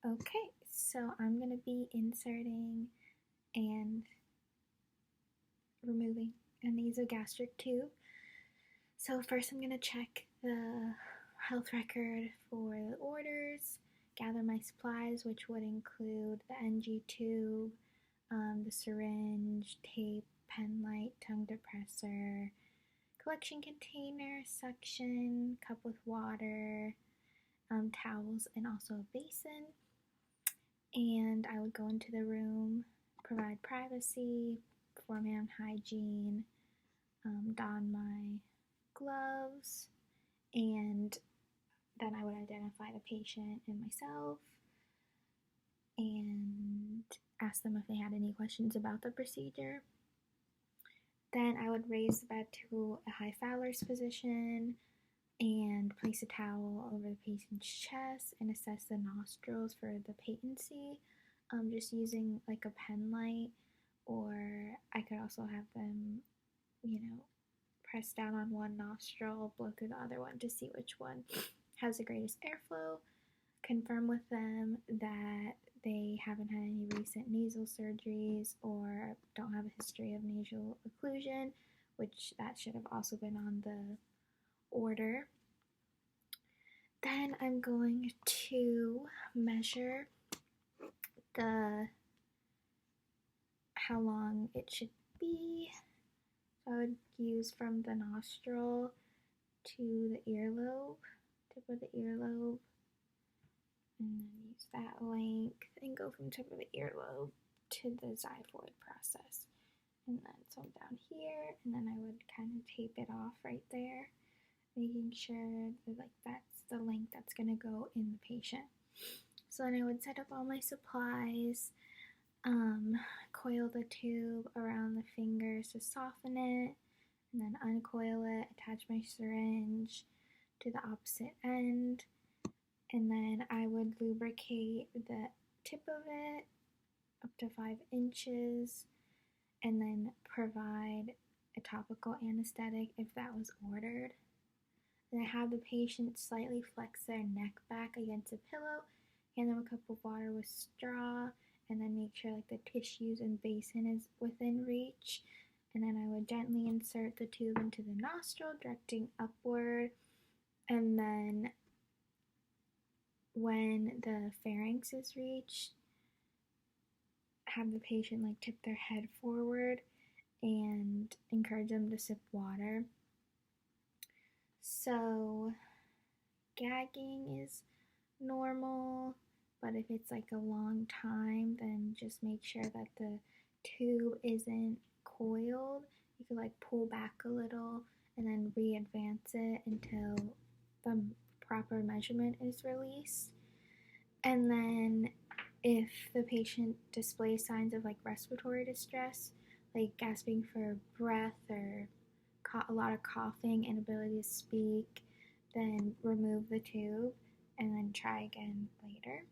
Okay, so I'm going to be inserting and removing a nasogastric tube. So first I'm going to check the health record for the orders, gather my supplies, which would include the NG tube, the syringe, tape, pen light, tongue depressor, collection container, suction, cup with water, towels, and also a basin. And I would go into the room, provide privacy, perform my own hygiene, don my gloves, and then I would identify the patient and myself and ask them if they had any questions about the procedure. Then I would raise the bed to a high Fowler's position and place a towel over the patient's chest and assess the nostrils for the patency, just using like a pen light, or I could also have them, press down on one nostril, blow through the other one to see which one has the greatest airflow. Confirm with them that they haven't had any recent nasal surgeries or don't have a history of nasal occlusion, which that should have also been on the order. Then I'm going to measure how long it should be. So I would use from the nostril to the earlobe, tip of the earlobe, and then use that length and go from tip of the earlobe to the xiphoid process. And then so I'm down here, and then I would kind of tape it off right there, making sure that that's the length that's going to go in the patient. So then I would set up all my supplies, coil the tube around the fingers to soften it, and then uncoil it, attach my syringe to the opposite end, and then I would lubricate the tip of it up to 5 inches, and then provide a topical anesthetic if that was ordered. Then I have the patient slightly flex their neck back against a pillow, hand them a cup of water with straw, and then make sure the tissues and basin is within reach. And then I would gently insert the tube into the nostril, directing upward. And then when the pharynx is reached, have the patient tip their head forward and encourage them to sip water. So gagging is normal, but if it's a long time, then just make sure that the tube isn't coiled. You could pull back a little and then re-advance it until the proper measurement is released. And then if the patient displays signs of respiratory distress, like gasping for breath or a lot of coughing, inability to speak, then remove the tube and then try again later.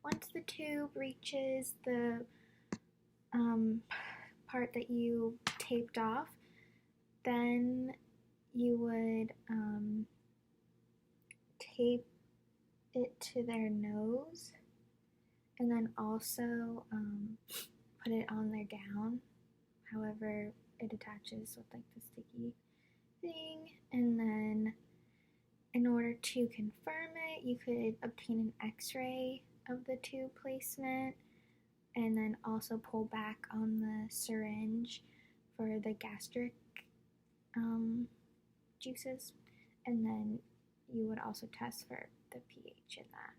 Once the tube reaches the part that you taped off, then you would tape it to their nose and then also put it on their gown, however it attaches with the sticky thing. And then in order to confirm it, you could obtain an x-ray of the tube placement and then also pull back on the syringe for the gastric juices, and then you would also test for the pH in that.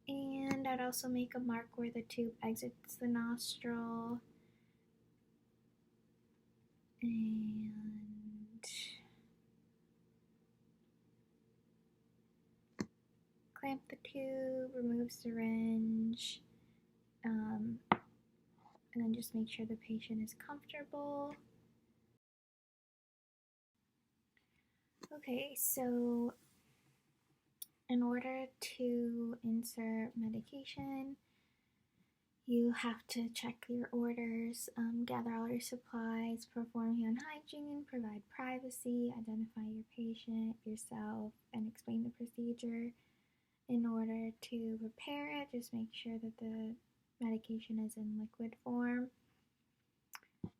And I'd also make a mark where the tube exits the nostril, and clamp the tube, remove syringe, and then just make sure the patient is comfortable. Okay, so in order to insert medication, you have to check your orders, gather all your supplies, perform your own hygiene, provide privacy, identify your patient, yourself, and explain the procedure. In order to prepare it, just make sure that the medication is in liquid form.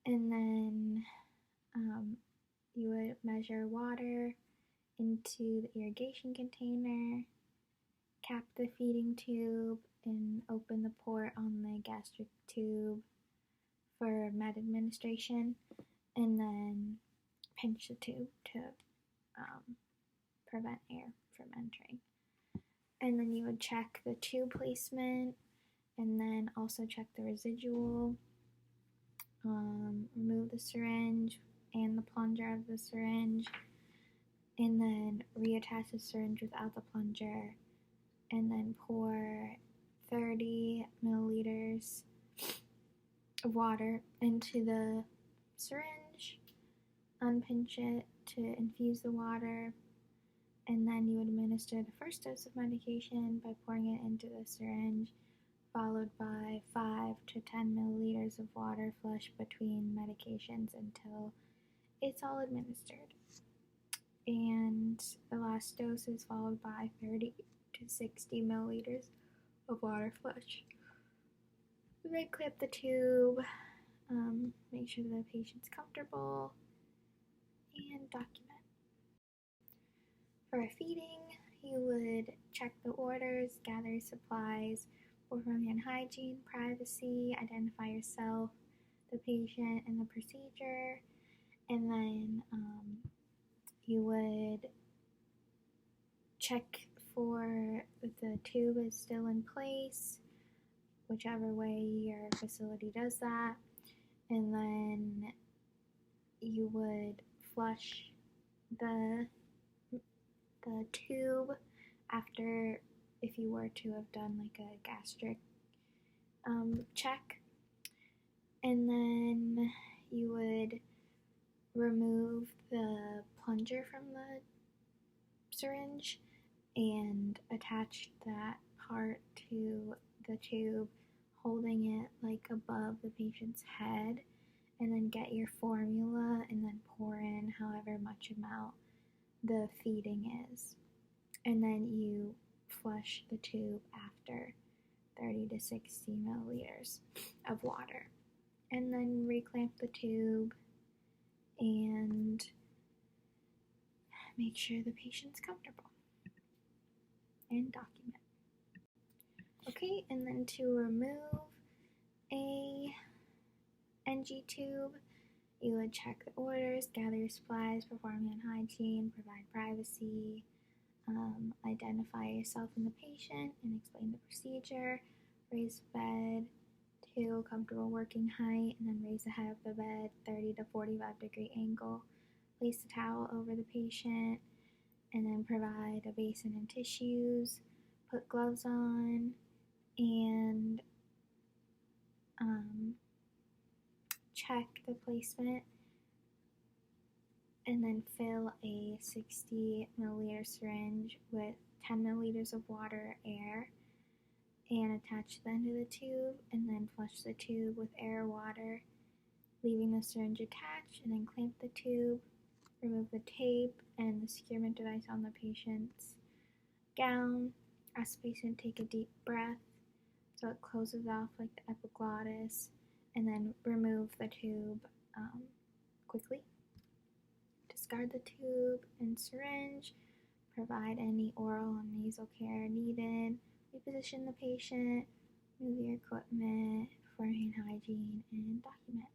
And then you would measure water into the irrigation container, cap the feeding tube, and open the port on the gastric tube for med administration, and then pinch the tube to prevent air from entering. And then you would check the tube placement, and then also check the residual. Remove the syringe and the plunger of the syringe, and then reattach the syringe without the plunger, and then pour 30 milliliters of water into the syringe, unpinch it to infuse the water, and then you would administer the first dose of medication by pouring it into the syringe, followed by 5 to 10 milliliters of water flushed between medications until it's all administered. And the last dose is followed by 30 to 60 milliliters of water flushed. Then clamp the tube, make sure the patient's comfortable, and document. For feeding, you would check the orders, gather supplies, perform hand hygiene, privacy, identify yourself, the patient, and the procedure, and then you would check for if the tube is still in place, whichever way your facility does that, and then you would flush the tube after, if you were to have done like a gastric check, and then you would remove the plunger from the syringe and attach that part to the tube, holding it like above the patient's head, and then get your formula and then pour in however much amount the feeding is, and then you flush the tube after 30 to 60 milliliters of water, and then reclamp the tube and make sure the patient's comfortable, and document. Okay, and then to remove a NG tube, you would check the orders, gather your supplies, perform hand hygiene, provide privacy, identify yourself and the patient, and explain the procedure, raise the bed to a comfortable working height, and then raise the head of the bed 30 to 45 degree angle, place the towel over the patient, and then provide a basin and tissues, put gloves on, and check the placement, and then fill a 60 milliliter syringe with 10 milliliters of water, air, and attach the end of the tube, and then flush the tube with air or water, leaving the syringe attached, and then clamp the tube, remove the tape and the securement device on the patient's gown, ask the patient to take a deep breath so it closes off like the epiglottis, and then remove the tube quickly. Discard the tube and syringe, provide any oral and nasal care needed, reposition the patient, move your equipment, perform hand hygiene, and document.